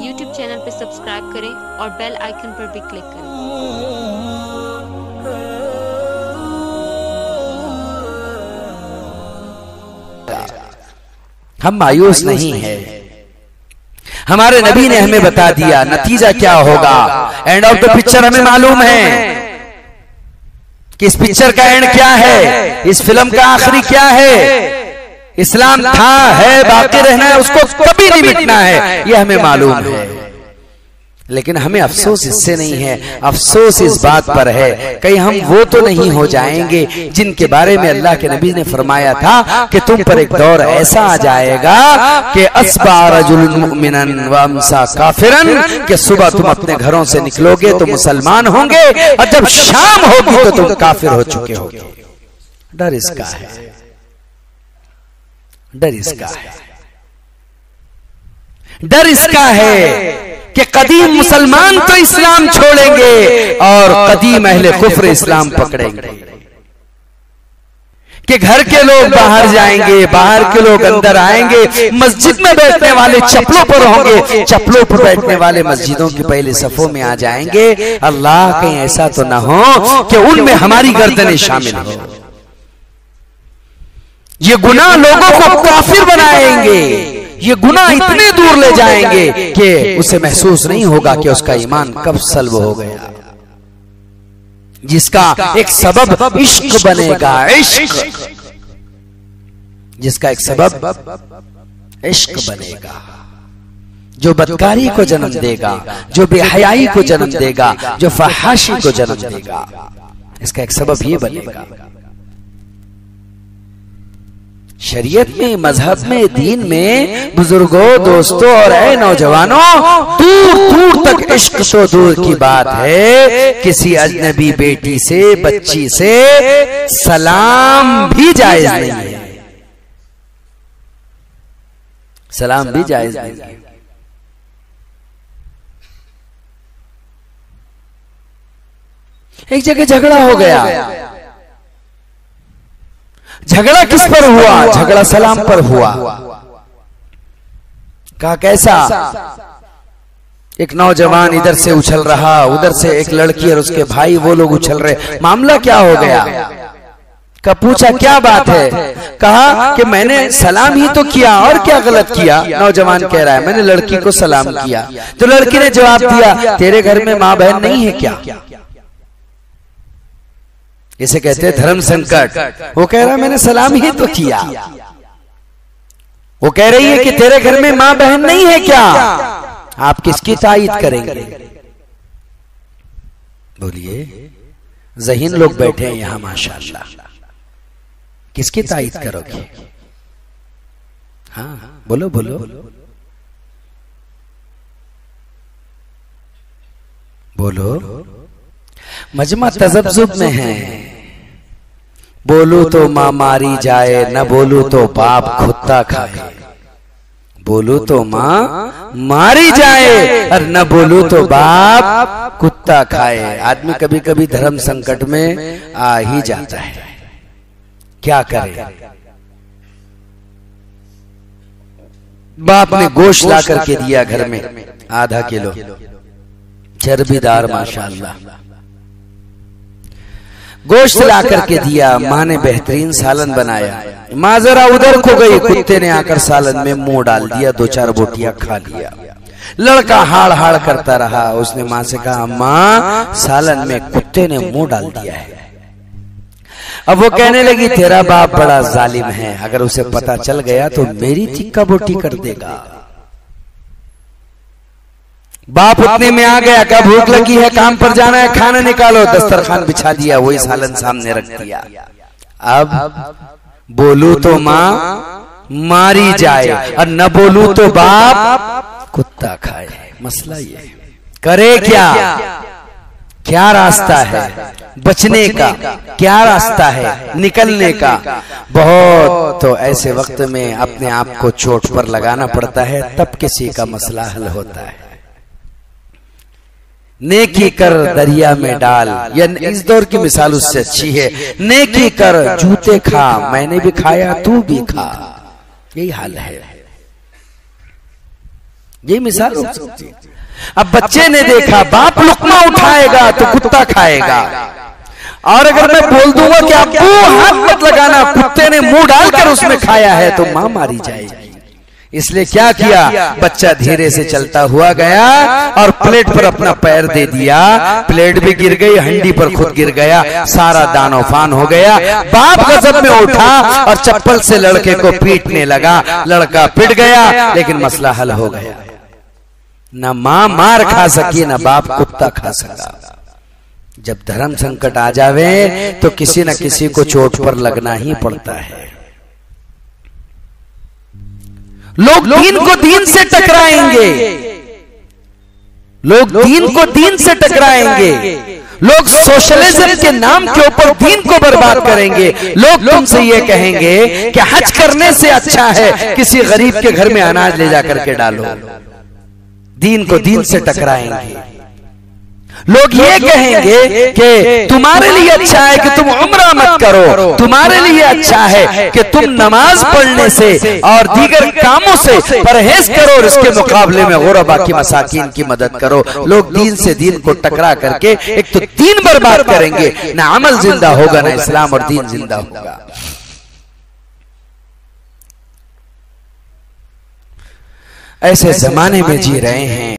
YouTube channel पर subscribe करें और बेल आइकन पर भी क्लिक करें। हम मायूस नहीं है। हमारे नबी ने हमें बता दिया नतीजा क्या होगा। एंड ऑफ द पिक्चर हमें मालूम है कि इस पिक्चर का एंड क्या है, इस फिल्म का आखिरी क्या है। इस्लाम था, है, बाकी रहना है, उसको कभी नहीं मिटना है, यह हमें मालूम है। लेकिन हमें अफसोस इससे नहीं है, अफसोस इस बात पर है कहीं हम वो तो नहीं हो जाएंगे जिनके बारे में अल्लाह के नबी ने फरमाया था कि तुम पर एक दौर ऐसा आ जाएगा कि अस्बा रजुल मुमिनन व अमसा काफिरन, कि सुबह तुम अपने घरों से निकलोगे तो मुसलमान होंगे और जब शाम होगी तो तुम काफिर हो चुके होगे। डर इसका है, डर इसका है, डर इसका है कि कदीम मुसलमान तो इस्लाम छोड़ेंगे और कदीम अहले कुफ्र इस्लाम पकड़ेंगे। कि घर के लोग बाहर जाएंगे, बाहर के लोग अंदर आएंगे, मस्जिद में बैठने वाले चप्पलों पर होंगे, चप्पलों पर बैठने वाले मस्जिदों की पहले सफों में आ जाएंगे। अल्लाह कहीं ऐसा तो ना हो कि उनमें हमारी गर्दनें शामिल हो। ये गुनाह लोगों को काफिर बनाएंगे, ये गुनाह इतने दूर ले जाएंगे कि उसे महसूस नहीं होगा कि उसका ईमान कब सल्ब हो गया। जिसका एक सबब इश्क बनेगा, इश्क, जिसका एक सबब इश्क बनेगा, जो बदकारी को जन्म देगा, जो बेहयाई को जन्म देगा, जो फहाशी को जन्म देगा, इसका एक सबब ये बनेगा। शरीयत में, मजहब में, दीन में, बुजुर्गों, दोस्तों और ऐ नौजवानों, दूर दूर तक इश्क तो दूर की बात है, किसी अजनबी बेटी से, बच्ची से सलाम भी जायज नहीं है, सलाम भी जायज नहीं है। एक जगह झगड़ा हो गया। झगड़ा किस पर हुआ? झगड़ा सलाम पर हुआ। कहा कैसा? एक नौजवान इधर से उछल रहा, उधर से एक लड़की और उसके भाई, वो लोग उछल रहे। मामला क्या हो गया? का पूछा क्या बात है? कहा कि मैंने सलाम ही तो किया, और क्या गलत किया? नौजवान कह रहा है मैंने लड़की को सलाम किया। तो लड़की ने जवाब दिया तेरे घर में माँ बहन नहीं है क्या? इसे कहते हैं धर्म संकट। वो कह रहा मैंने सलाम ही तो किया। वो कह रही है कि तेरे घर में माँ बहन नहीं है क्या? आप किसकी तायीद करेंगे? बोलिए, ज़हीन लोग बैठे हैं यहां माशाअल्लाह, किसकी तायीद करोगे? हाँ बोलो बोलो बोलो। मजमा तजब्जुब में है, बोलू तो माँ मारी जाए, न बोलू तो बाप खुत्ता खाए। बोलू तो माँ मारी जाए और न बोलू तो बाप कुत्ता खाए। आदमी कभी कभी धर्म संकट में आ ही जाता है, क्या करे? बाप ने गोश्त ला करके दिया घर में, आधा किलो चर्बीदार माशाअल्लाह गोश्त ला करके दिया। माँ ने बेहतरीन सालन बनाया। माँ जरा उधर को गई, कुत्ते ने आकर सालन में मुंह डाल दिया, दो चार बोटियां खा लिया। लड़का हाड़ हाड़ करता रहा। उसने माँ से कहा माँ सालन में कुत्ते ने मुंह डाल दिया है। अब वो कहने लगी तेरा बाप बड़ा जालिम है, अगर उसे पता चल गया तो मेरी तिक्का बोटी कर देगा। बाप उतने में आ गया, क्या भूख लगी है, काम पर जाना है, खाना निकालो। दस्तरखान बिछा दिया, वही सालन सामने रख दिया। अब बोलू तो माँ मारी जाए और न बोलू तो बाप कुत्ता खाए। मसला ये करे क्या? क्या रास्ता है बचने का? क्या रास्ता है निकलने का? बहुत तो ऐसे वक्त में अपने आप को चोट पर लगाना पड़ता है, तब किसी का मसला हल होता है। नेकी कर दरिया में डाल, या इस दौर की मिसाल उससे अच्छी है, नेकी कर जूते खा, मैंने भी खाया तू भी खा। यही हाल है। ये मिसाल हो सकती है। अब बच्चे ने देखा बाप लुकमा उठाएगा तो कुत्ता खाएगा, और अगर मैं बोल दूंगा कि आप हाथ मत लगाना, कुत्ते ने मुंह डालकर उसमें खाया है, तो मां मारी जाएगी। इसलिए क्या किया, बच्चा धीरे से चलता हुआ गया और प्लेट पर अपना पैर दे दिया, प्लेट भी गिर गई, हंडी पर खुद गिर गया, सारा दानो फान हो गया। बाप गजब में उठा और चप्पल से लड़के को पीटने लगा, लड़का पिट गया, लेकिन मसला हल हो गया। न मां मार खा सकी, न बाप कुत्ता खा सका। जब धर्म संकट आ जावे तो किसी न किसी को चोट पर लगना ही पड़ता है। लोग दीन को दीन से टकराएंगे, लोग दीन को दीन से टकराएंगे, लोग सोशलिज्म के नाम के ऊपर दीन को बर्बाद करेंगे। लोग तुमसे ये कहेंगे कि हज करने से अच्छा है किसी गरीब के घर में अनाज ले जाकर के डालो। दीन को दीन से टकराएंगे। लोग ये कहेंगे कि तुम्हारे लिए अच्छा है कि तुम उम्रा मत करो, तुम्हारे लिए अच्छा है कि तुम नमाज पढ़ने से और दीगर कामों से परहेज करो और इसके मुकाबले में गुरबा की मसाकीन की मदद करो। लोग दीन से दीन को टकरा करके एक तो दीन बर्बाद करेंगे, ना अमल जिंदा होगा, ना इस्लाम और दीन जिंदा होगा। ऐसे जमाने में जी रहे हैं।